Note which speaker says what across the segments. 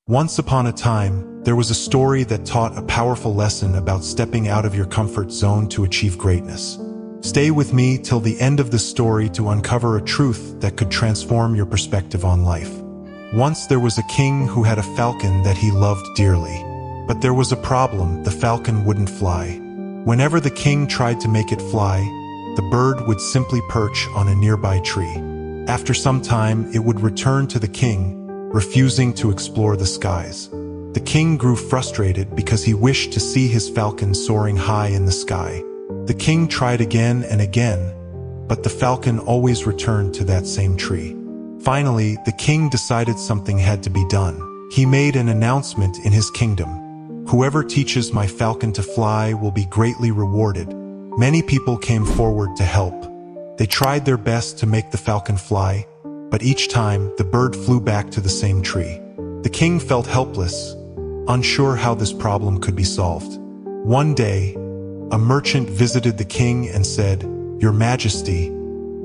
Speaker 1: Once upon a time, there was a story that taught a powerful lesson about stepping out of your comfort zone to achieve greatness. Stay with me till the end of the story to uncover a truth that could transform your perspective on life. Once there was a king who had a falcon that he loved dearly. But there was a problem: the falcon wouldn't fly. Whenever the king tried to make it fly, the bird would simply perch on a nearby tree. After some time, it would return to the king, refusing to explore the skies. The king grew frustrated because he wished to see his falcon soaring high in the sky. The king tried again and again, but the falcon always returned to that same tree. Finally, the king decided something had to be done. He made an announcement in his kingdom: "Whoever teaches my falcon to fly will be greatly rewarded." Many people came forward to help. They tried their best to make the falcon fly, but each time the bird flew back to the same tree. The king felt helpless, unsure how this problem could be solved. One day, a merchant visited the king and said, "Your Majesty,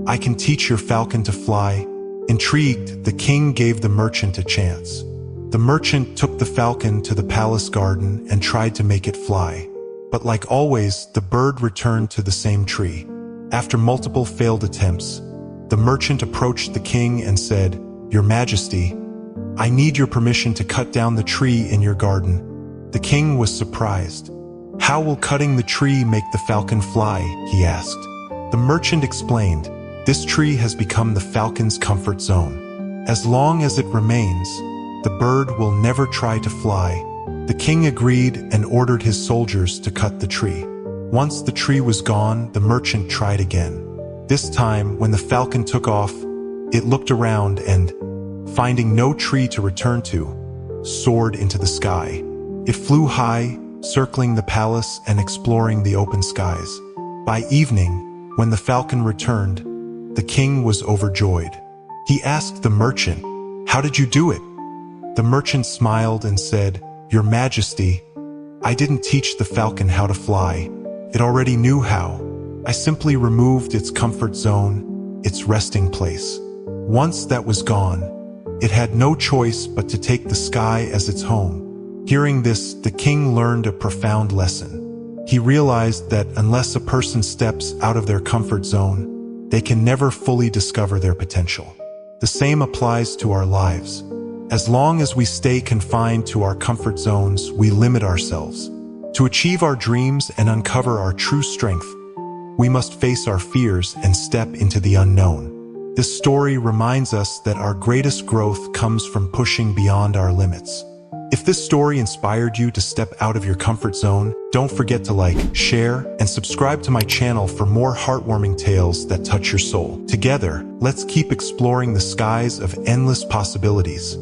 Speaker 1: I can teach your falcon to fly." Intrigued, the king gave the merchant a chance. The merchant took the falcon to the palace garden and tried to make it fly. But like always, the bird returned to the same tree. After multiple failed attempts, the merchant approached the king and said, "Your Majesty, I need your permission to cut down the tree in your garden." The king was surprised. "How will cutting the tree make the falcon fly?" he asked. The merchant explained, "This tree has become the falcon's comfort zone. As long as it remains, the bird will never try to fly." The king agreed and ordered his soldiers to cut the tree. Once the tree was gone, the merchant tried again. This time, when the falcon took off, it looked around and, finding no tree to return to, soared into the sky. It flew high, circling the palace and exploring the open skies. By evening, when the falcon returned, the king was overjoyed. He asked the merchant, "How did you do it?" The merchant smiled and said, "Your Majesty, I didn't teach the falcon how to fly. It already knew how. I simply removed its comfort zone, its resting place. Once that was gone, it had no choice but to take the sky as its home." Hearing this, the king learned a profound lesson. He realized that unless a person steps out of their comfort zone, they can never fully discover their potential. The same applies to our lives. As long as we stay confined to our comfort zones, we limit ourselves. To achieve our dreams and uncover our true strength, we must face our fears and step into the unknown. This story reminds us that our greatest growth comes from pushing beyond our limits. If this story inspired you to step out of your comfort zone, don't forget to like, share, and subscribe to my channel for more heartwarming tales that touch your soul. Together, let's keep exploring the skies of endless possibilities.